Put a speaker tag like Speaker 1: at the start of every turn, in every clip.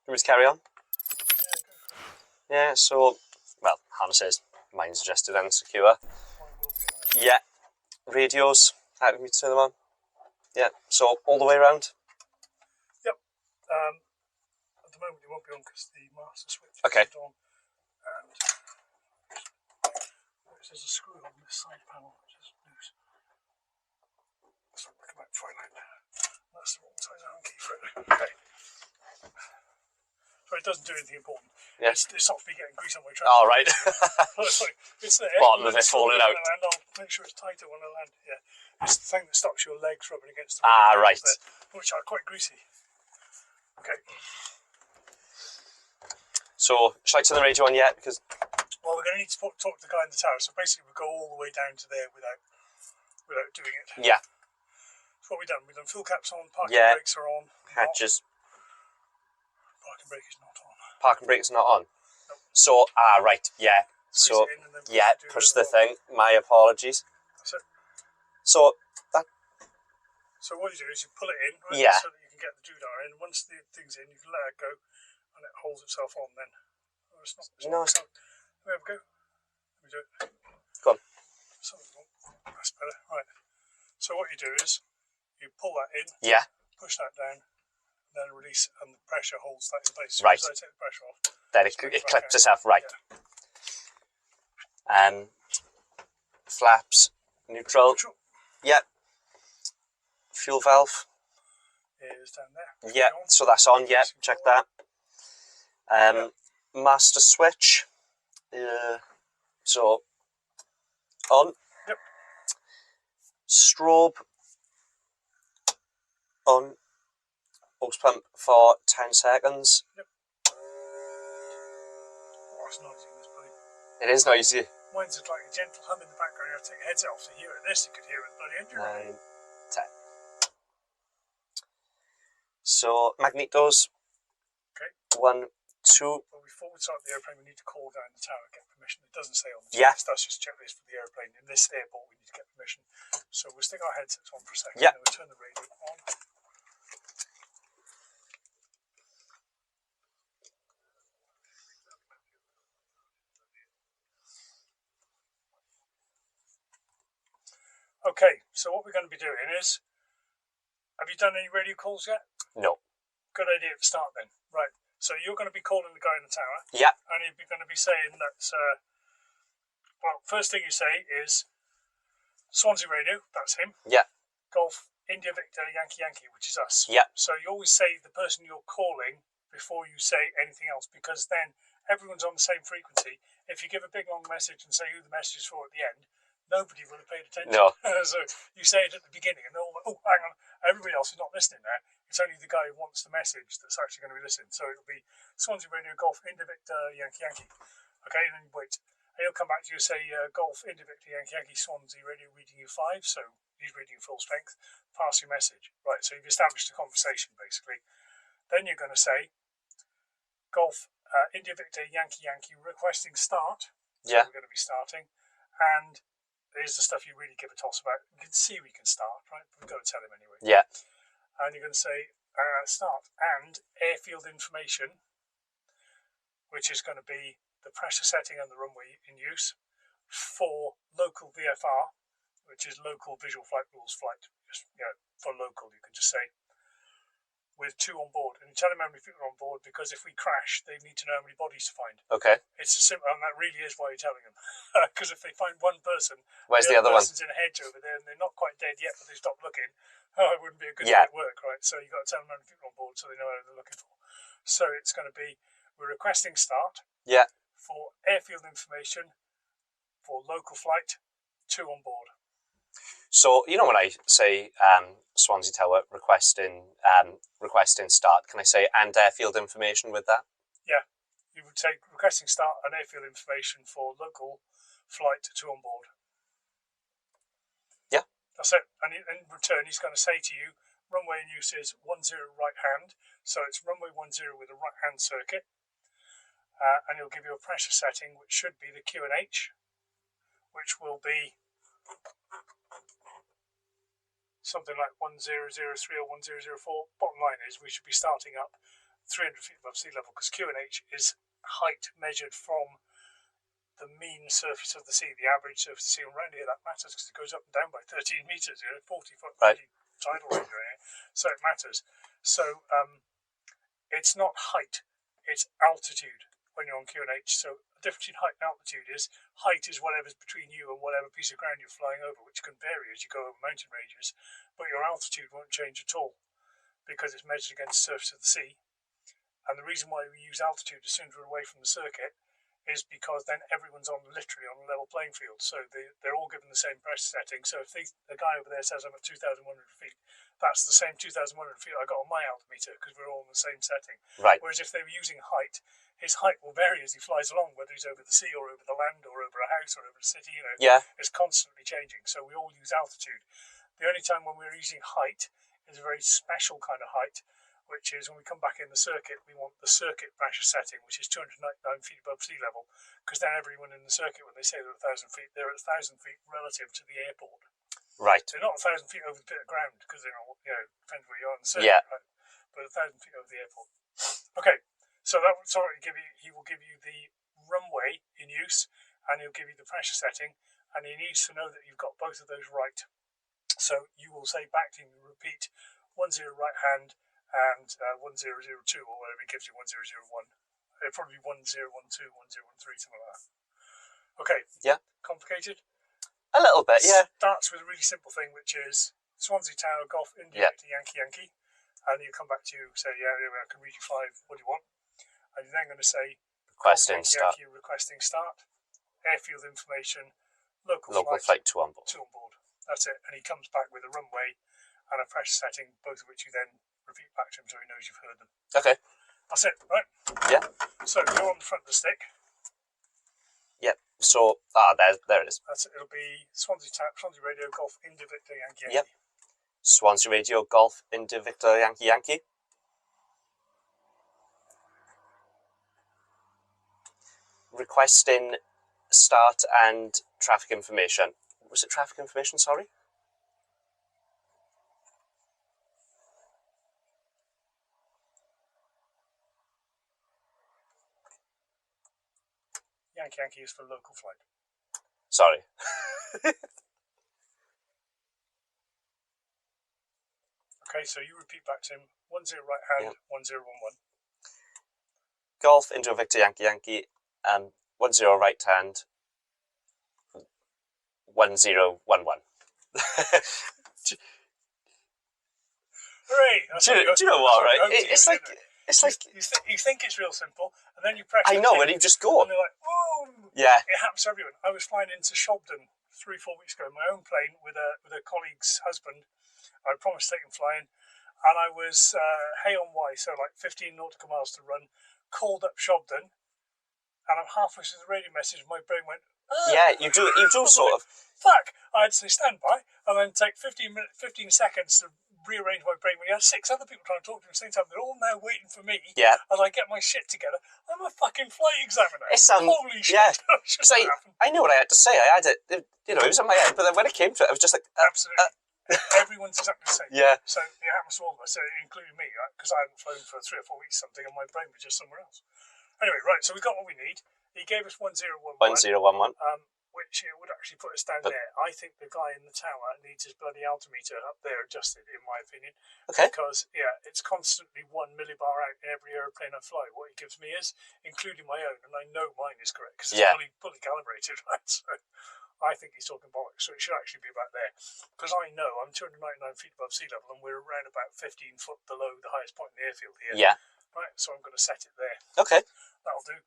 Speaker 1: we just carry on? Yeah, so, well, Hannah says mine's adjusted and secure. Yeah, radios, happy me to turn them on? Yeah, so all the way around?
Speaker 2: Yep. At the moment it won't be on because the master switch is on. And there's a screw on this side panel which is loose. So I'll come back for it now. That's the wrong size Allen key for it. Okay. So it doesn't do anything important. Yeah. It stops me getting grease on my track.
Speaker 1: Oh, right.
Speaker 2: It's there.
Speaker 1: Bottom of it falling out.
Speaker 2: I'll make sure it's tighter when I land. Yeah. It's the thing that stops your legs rubbing against the
Speaker 1: right.
Speaker 2: There, which are quite greasy. Okay.
Speaker 1: So, should I turn the radio on yet? Because
Speaker 2: well, we're going to need to talk to the guy in the tower. So basically, we go all the way down to there without doing it.
Speaker 1: Yeah.
Speaker 2: So what we've done fuel caps on, parking brakes are on.
Speaker 1: Hatches.
Speaker 2: Parking brake is not on.
Speaker 1: Parking brake is not on.
Speaker 2: Nope.
Speaker 1: So, right, yeah. So, push the thing. My apologies. So what you do is you pull it in, right? So that you can get the doodah in. Once the thing's in, you can let it go, and it holds itself on then. Oh, it's not. There we go. Let me do it. Go on.
Speaker 2: That's better. Right. So what you do is you pull that in.
Speaker 1: Yeah.
Speaker 2: Push that down. Then release, and the pressure holds that in place.
Speaker 1: Right.
Speaker 2: So I take the pressure off.
Speaker 1: Then it clips itself, right. Yeah. Flaps, neutral. Yep. Fuel valve.
Speaker 2: It is down there.
Speaker 1: Yeah, so that's on, yeah, check that. Master switch. So, on.
Speaker 2: Yep.
Speaker 1: Strobe. On. Hose pump for 10 seconds.
Speaker 2: Yep. Oh, it's noisy, this bloody.
Speaker 1: It is noisy.
Speaker 2: Mine's just like a gentle hum in the background. You have to take your headset off to hear it. This, you could hear it with the bloody engine.
Speaker 1: 9, 10. So, magnetos.
Speaker 2: Okay.
Speaker 1: 1, 2.
Speaker 2: Well, before we start the airplane, we need to call down the tower and get permission. It doesn't say on the
Speaker 1: checklist.
Speaker 2: That's just a checklist for the airplane. In this airport, we need to get permission. So we'll stick our headsets on for a second.
Speaker 1: Yeah.
Speaker 2: Then we'll turn the radio on. Okay, so what we're going to be doing is, have you done any radio calls yet?
Speaker 1: No.
Speaker 2: Good idea to start then. Right, so you're going to be calling the guy in the tower.
Speaker 1: Yeah.
Speaker 2: And you're going to be saying that, well, first thing you say is, Swansea Radio, that's him.
Speaker 1: Yeah.
Speaker 2: Golf, India Victor, Yankee Yankee, which is us.
Speaker 1: Yeah.
Speaker 2: So you always say the person you're calling before you say anything else, because then everyone's on the same frequency. If you give a big long message and say who the message is for at the end, nobody would have paid attention.
Speaker 1: No.
Speaker 2: So you say it at the beginning and they're all like, oh, hang on, everybody else is not listening now. It's only the guy who wants the message that's actually going to be listening. So it'll be Swansea Radio, Golf, India Victor, Yankee Yankee. Okay, and then you wait. And he'll come back to you and say, Golf, India Victor, Yankee Yankee, Swansea Radio reading you 5. So he's reading you full strength. Pass your message. Right, so you've established a conversation basically. Then you're going to say, Golf, India Victor, Yankee Yankee, requesting start. So
Speaker 1: yeah.
Speaker 2: We're going to be starting. And here's the stuff you really give a toss about. You can see we can start, right? We've got to tell him anyway.
Speaker 1: Yeah.
Speaker 2: And you're going to say, start. And airfield information, which is going to be the pressure setting and the runway in use for local VFR, which is local visual flight rules flight. Just, for local, you can just say, with 2 on board. And you tell them how many people are on board, because if we crash, they need to know how many bodies to find.
Speaker 1: Okay.
Speaker 2: It's a simple, and that really is why you're telling them. Because if they find one person,
Speaker 1: where's the other one?
Speaker 2: Person's in a hedge over there, and they're not quite dead yet, but they stopped looking. It wouldn't be a good day at work, right? So you've got to tell them how many people on board, so they know what they're looking for. So it's going to be, we're requesting start.
Speaker 1: Yeah.
Speaker 2: For airfield information, for local flight, 2 on board.
Speaker 1: So, you know when I say Swansea Tower requesting start, can I say and airfield information with that?
Speaker 2: Yeah, you would say requesting start and airfield information for local flight 2 on board.
Speaker 1: Yeah.
Speaker 2: That's it. And in return, he's going to say to you, runway in use is 10 right hand. So it's runway 10 with a right hand circuit. And he'll give you a pressure setting, which should be the Q&H, which will be something like 1003 or 1004. Bottom line is we should be starting up 300 feet above sea level, because QNH is height measured from the mean surface of the sea, the average surface of the sea. And around here that matters because it goes up and down by 13 metres, 40 foot tidal range around here. So it matters. So it's not height, it's altitude when you're on QNH. So the difference between height and altitude is whatever's between you and whatever piece of ground you're flying over, which can vary as you go over mountain ranges, but your altitude won't change at all because it's measured against the surface of the sea. And the reason why we use altitude as soon as we're away from the circuit is because then everyone's literally on a level playing field. So they're all given the same pressure setting. So if the guy over there says I'm at 2,100 feet, that's the same 2,100 feet I got on my altimeter because we're all in the same setting.
Speaker 1: Right.
Speaker 2: Whereas if they were using height, his height will vary as he flies along, whether he's over the sea or over the land or over a house or over a city. It's constantly changing. So we all use altitude. The only time when we're using height is a very special kind of height, which is when we come back in the circuit, we want the circuit pressure setting, which is 299 feet above sea level, because then everyone in the circuit, when they say they're at 1,000 feet, they're at 1,000 feet relative to the airport.
Speaker 1: Right.
Speaker 2: They're not 1,000 feet over the bit of ground, because depends where you are in the circuit, right? But 1,000 feet over the airport. Okay, so that will he will give you the runway in use, and he'll give you the pressure setting, and he needs to know that you've got both of those right. So you will say back to him, repeat 10 right hand, and 1002 or whatever he gives you, 1001. It'll probably be 1012, 1013, something like that. Okay.
Speaker 1: Yeah.
Speaker 2: Complicated?
Speaker 1: A little bit, yeah.
Speaker 2: Starts with a really simple thing, which is Swansea Tower, Golf, India, Yankee, Yankee. And you come back to say, I can read you 5, what do you want? And you're then going to say,
Speaker 1: requesting start.
Speaker 2: Yankee, requesting start. Airfield information, local
Speaker 1: flight 2 on board.
Speaker 2: 2 on board. That's it. And he comes back with a runway and a pressure setting, both of which you then repeat back to him so he knows you've heard them.
Speaker 1: Okay.
Speaker 2: That's it, right?
Speaker 1: Yeah.
Speaker 2: So go on the front of the stick.
Speaker 1: Yep. So, there it is.
Speaker 2: That's it. It'll be Swansea Radio, Golf, India, Victor, Yankee, Yankee.
Speaker 1: Yep. Swansea Radio, Golf, India, Victor, Yankee, Yankee. Requesting start and traffic information. Was it traffic information, sorry?
Speaker 2: Yankee, Yankee is for local flight.
Speaker 1: Sorry.
Speaker 2: Okay, so you repeat back to him, 10 right hand, 1011.
Speaker 1: Golf, India, Victor, Yankee, Yankee, 10 right hand, 1011.
Speaker 2: Hooray!
Speaker 1: Do you know what, right? It's like...
Speaker 2: You think it's real simple, and then you press
Speaker 1: I know, and you just go.
Speaker 2: And they're like, whoa!
Speaker 1: Yeah.
Speaker 2: It happens to everyone. I was flying into Shobden 3-4 weeks ago in my own plane with a colleague's husband. I promised to take him flying, and I was hay on Y, so like 15 nautical miles to run, called up Shobden, and I'm halfway through the radio message, and my brain went,
Speaker 1: yeah, you do sort of.
Speaker 2: Fuck! I had to say stand by, and then take 15 seconds to rearrange my brain when you had 6 other people trying to talk to me at the same time. They're all now waiting for me.
Speaker 1: Yeah.
Speaker 2: As I get my shit together. I'm a fucking flight examiner.
Speaker 1: It's
Speaker 2: holy shit.
Speaker 1: Yeah. I knew what I had to say. I had it, it was in my head, but then when it came to it, I was just like,
Speaker 2: absolutely. Everyone's exactly the same.
Speaker 1: Yeah.
Speaker 2: So it happens to all of us, including me, right? Because I hadn't flown for 3 or 4 weeks or something, and my brain was just somewhere else. Anyway, right. So we got what we need. He gave us 1011.
Speaker 1: 1011.
Speaker 2: Which would actually put us down there. I think the guy in the tower needs his bloody altimeter up there adjusted, in my opinion.
Speaker 1: Okay.
Speaker 2: Because, it's constantly 1 millibar out in every aeroplane I fly. What he gives me is, including my own, and I know mine is correct because it's fully calibrated, right? So I think he's talking bollocks. So it should actually be about there. Because I know I'm 299 feet above sea level and we're around about 15 foot below the highest point in the airfield here.
Speaker 1: Yeah.
Speaker 2: Right, so I'm going to set it there.
Speaker 1: Okay.
Speaker 2: That'll do.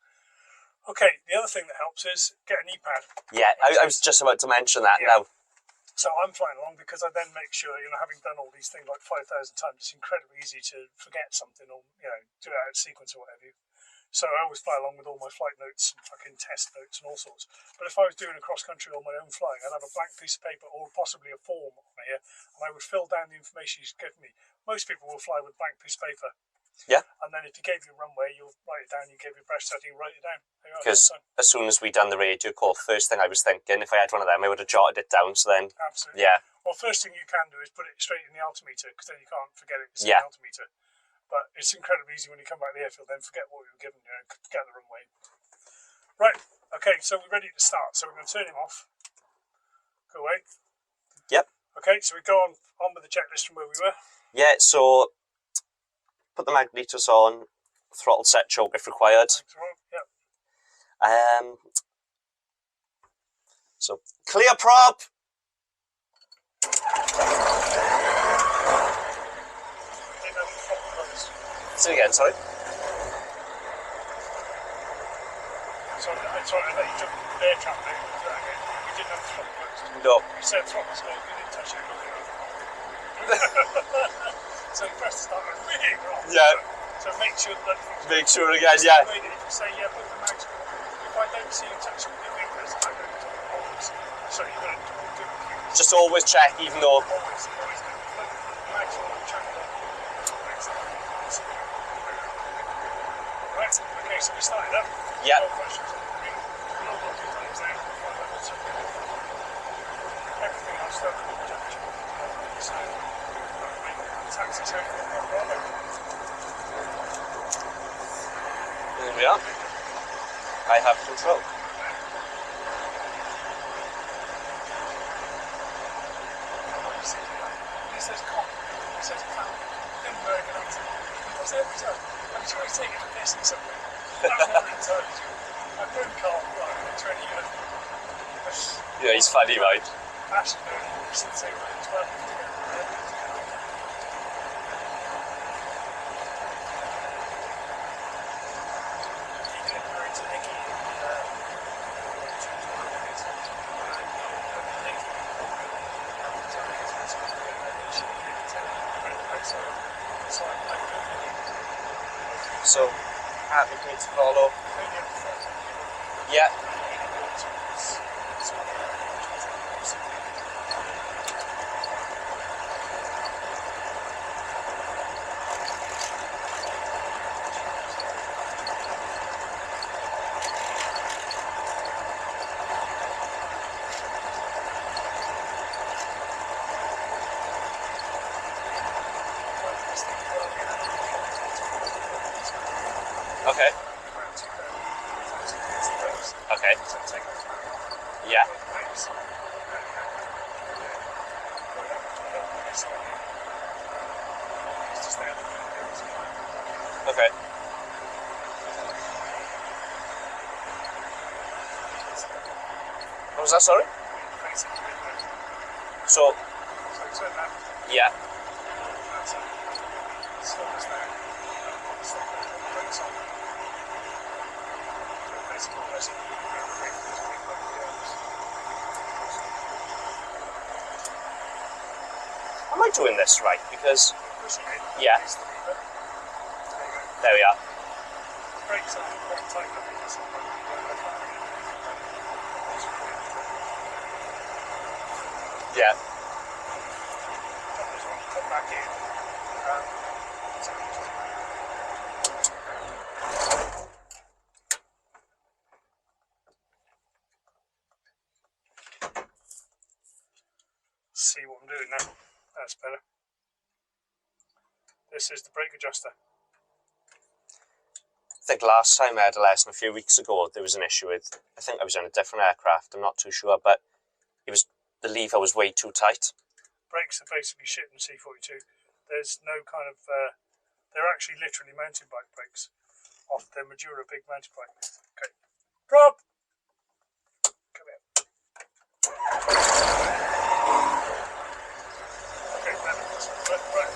Speaker 2: Okay, the other thing that helps is get an E-pad.
Speaker 1: Yeah, I was just about to mention that now.
Speaker 2: So I'm flying along because I then make sure, having done all these things like 5,000 times, it's incredibly easy to forget something or, do it out of sequence or whatever. So I always fly along with all my flight notes and fucking test notes and all sorts. But if I was doing a cross-country on my own flying, I'd have a blank piece of paper or possibly a form on here, and I would fill down the information he's given me. Most people will fly with a blank piece of paper.
Speaker 1: Yeah.
Speaker 2: And then if he gave you a runway, you'll write it down. You gave your pressure setting, write it down.
Speaker 1: Because as soon as we done the radio call, first thing I was thinking, if I had one of them, I would have jotted it down. So then,
Speaker 2: absolutely.
Speaker 1: Yeah.
Speaker 2: Well, first thing you can do is put it straight in the altimeter, because then you can't forget it. It's in the altimeter. But it's incredibly easy when you come back to the airfield, then forget what we were given, forget the runway. Right, okay, so we're ready to start. So we're going to turn him off. Go away.
Speaker 1: Yep.
Speaker 2: Okay, so we go on with the checklist from where we were.
Speaker 1: Yeah, so put the magnetos on, throttle set, choke if required.
Speaker 2: Yep.
Speaker 1: So clear prop. Say again, sorry.
Speaker 2: Sorry, I let you jump the air trap there. We didn't have the throttle closed.
Speaker 1: No.
Speaker 2: You said throttle's closed, we didn't touch it. So you press the start really wrong.
Speaker 1: Yeah.
Speaker 2: So make sure that.
Speaker 1: Make sure again, yeah.
Speaker 2: If you say, yeah, put the mags on. If I don't see you touch it with your fingers, I don't do it always. So you don't do it.
Speaker 1: Just always check, even though.
Speaker 2: Always do. Put the mags on, check it. Right, okay, so we started up.
Speaker 1: Yeah.
Speaker 2: No questions. We'll look at things there. Everything else done. So, taxi check.
Speaker 1: There we are. I have control.
Speaker 2: He says cop. He says clown. In American accent. He does every time. I'm sure he's taking a piss in something. I've never intelligent. I've known Carl for like 20 years.
Speaker 1: Yeah, he's funny, right?
Speaker 2: Actually, known him since they were 12 together. He got married to Nicky.
Speaker 1: So, happy me to follow. Yeah. Okay. Okay. Yeah. Okay. What was that, sorry? So, yeah. Am I doing this right? Because, yeah. There we are. Yeah.
Speaker 2: Come back in. See what I'm doing now. That's better. This is the brake adjuster.
Speaker 1: I think last time I had a lesson a few weeks ago, there was an issue with, I think I was on a different aircraft, I'm not too sure, but the lever was way too tight.
Speaker 2: Brakes are basically shit in C42. There's no kind of, they're actually literally mountain bike brakes off the Majura big mountain bike. Okay. Drop! Come here. Okay, right.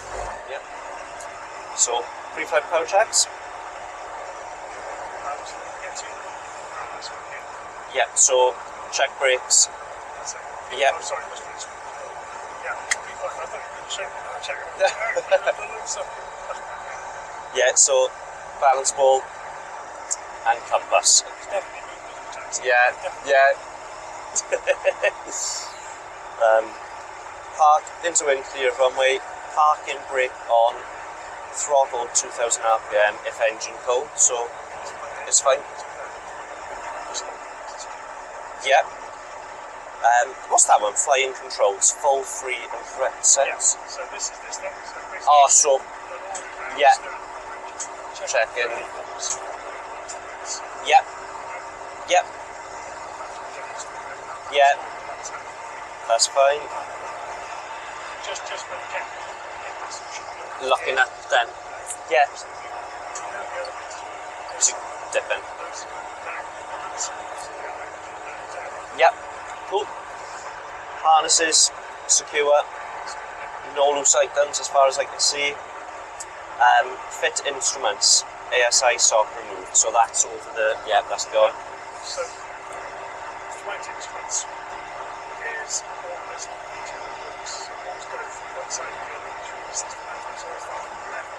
Speaker 1: Yeah. So, pre-flight power checks? Yeah, so check brakes.
Speaker 2: That's it.
Speaker 1: Yeah.
Speaker 2: Oh, sorry, that's brakes. Yeah, pre-flight, I thought you were going to check.
Speaker 1: Yeah, so balance ball and compass. Yeah. Park into wind clear of runway, parking brake on, throttle 2000 RPM if engine cold, so it's fine. Yeah. What's that one? Flying controls, full, free and correct sense.
Speaker 2: Yeah. So this is this thing.
Speaker 1: Oh, so yeah. checking. Yep. Yep. Yeah. That's fine.
Speaker 2: Just
Speaker 1: Looking at then. Yeah. Dipping. Yep. Cool. Harnesses secure. No loose items as far as I can see. Fit instruments. ASI sock removed. So that's over the. Yeah, that's the one.
Speaker 2: So, flight instruments is almost each of the books. So what's going from one side to the other is really systematic. So it's not left.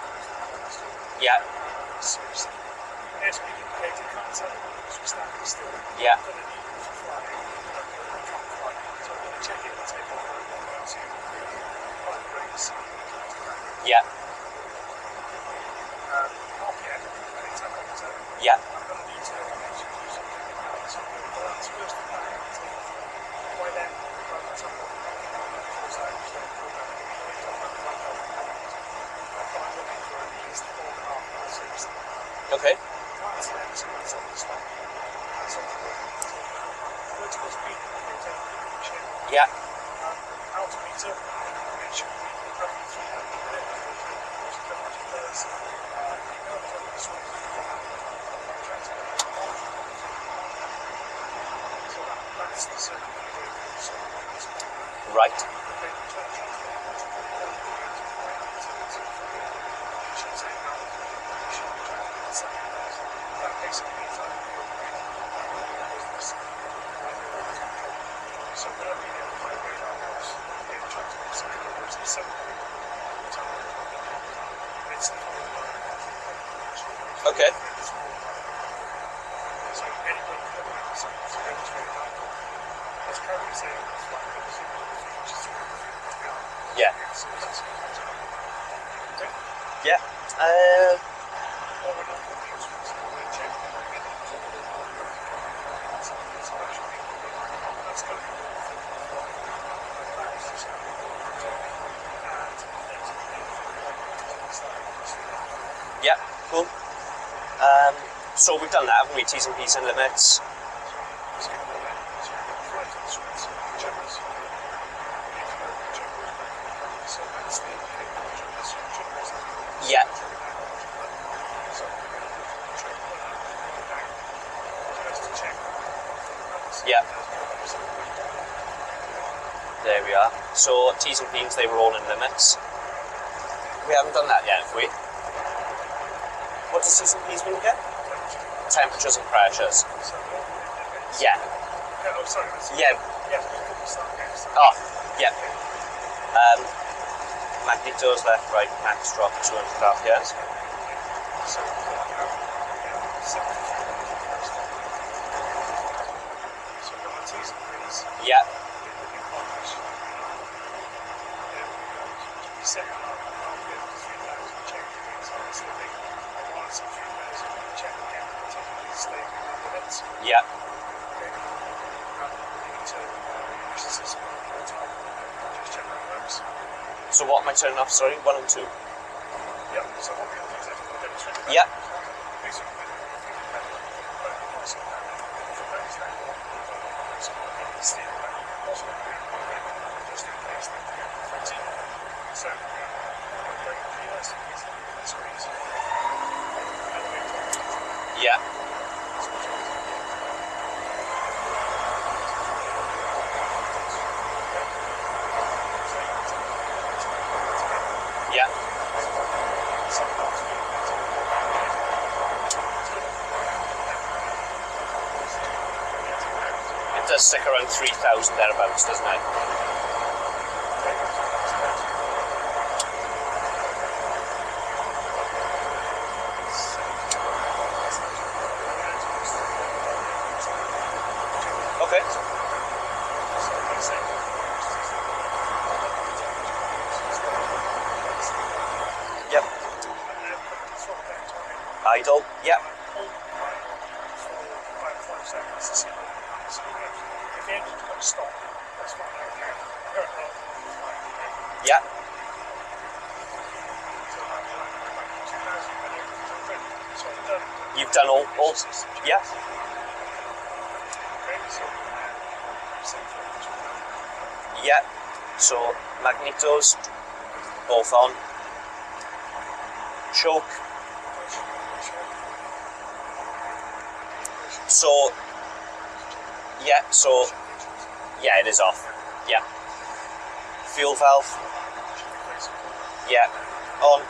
Speaker 1: Yeah.
Speaker 2: So airspeed indicator can't tell you because you're standing still.
Speaker 1: Yeah.
Speaker 2: You're going to need it for flying. You can't fly. So I'm going to check it and take off and go to flight brakes.
Speaker 1: Yeah.
Speaker 2: RPM, any type of zone.
Speaker 1: Yeah.
Speaker 2: I'm going to need to make sure you something like that. So that's first of all. By then, by the time I'm looking for at least 4.5 or 6.
Speaker 1: Okay.
Speaker 2: That's the next one. That's on the spot. That's on the vertical speed indicator.
Speaker 1: Yeah.
Speaker 2: Altimeter. Make sure you need roughly 300 minutes. Which coverage it does. So that's the circuit.
Speaker 1: Right. Okay. Yeah. Yeah. Yeah. Cool. So we've done that, haven't we? T's and P's and limits. Yeah. Yeah. There we are. So T's and P's, they were all in limits. We haven't done that yet, have we? What does T's and P's mean again? Temperatures and pressures. Yeah. Yeah. Oh, yeah. Magnetos left, right, max drop 200 RPMs. Yeah. Yeah. So what am I turning off, sorry? 1 and 2?
Speaker 2: Yeah, so what we're going to do is actually demonstrate.
Speaker 1: Yeah. Yeah. Yeah. It does stick around 3,000 thereabouts, doesn't it? Okay. Yep. Idle. Yep. Yeah. You've done all yeah. Yeah, so magnetos, both on. Choke. So, yeah, it is off. Yeah. Fuel valve. Yeah, on.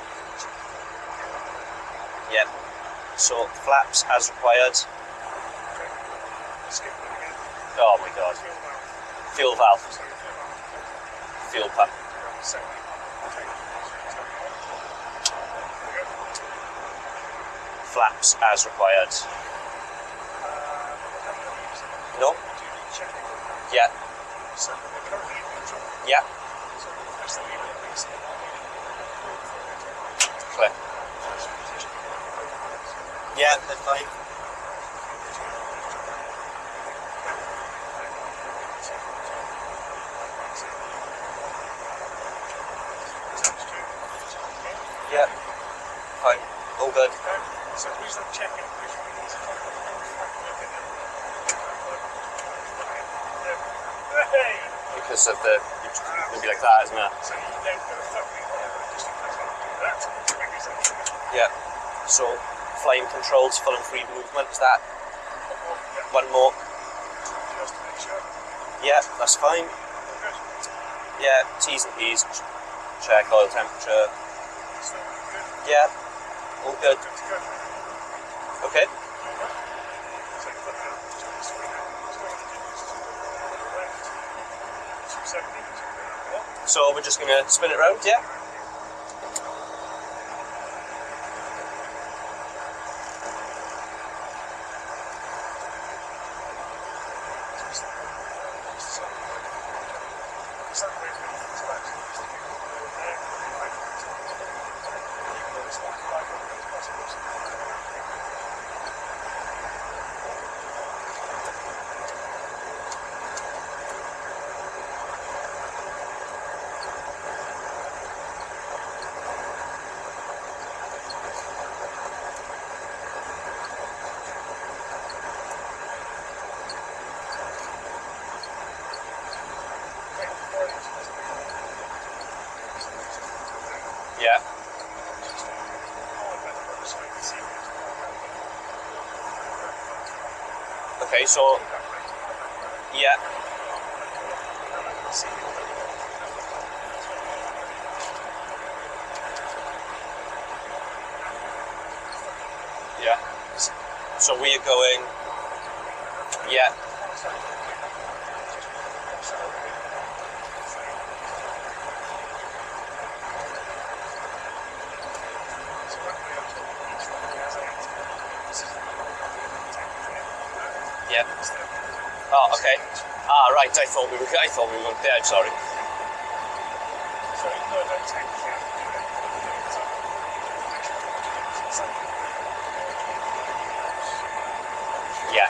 Speaker 1: Yeah. So, flaps as required. Oh my god. Fuel valve. Fuel pump. Flaps as required. No? Yeah. Yeah. Clear. Yeah, that's fine. Yeah. Fine. All good.
Speaker 2: So the reason I'm checking
Speaker 1: because of the, it'd be like that, isn't it?
Speaker 2: So you then go fucking just that.
Speaker 1: Yeah. So flying controls, full and free movement, is that? One more.
Speaker 2: Just to make sure.
Speaker 1: Yeah, that's fine. Yeah, T's and P's. Check oil temperature. Yeah, all good. Okay. So we're just gonna spin it round, yeah? Yeah. Okay, so yeah. Yeah. So we are going. Yeah. Yeah. Oh, okay. Ah, right. I thought we were going there. Sorry. Yeah.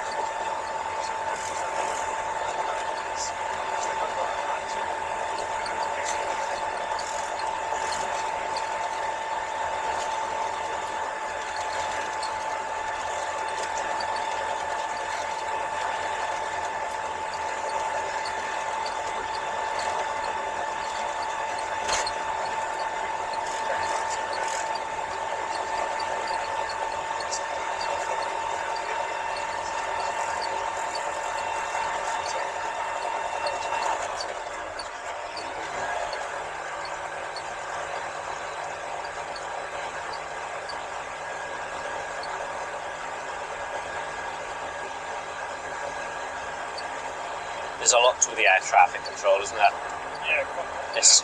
Speaker 1: There's a lot to the air traffic control, isn't there?
Speaker 2: Yeah.
Speaker 1: It's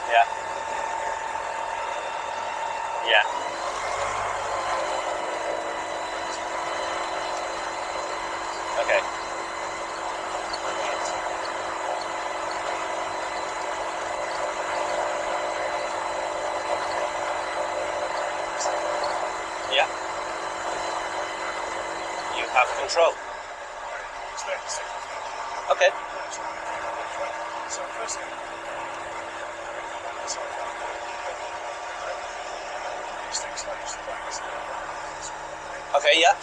Speaker 1: yeah. Okay. Yeah. You have control. Okay.
Speaker 2: So first thing,
Speaker 1: okay, yeah.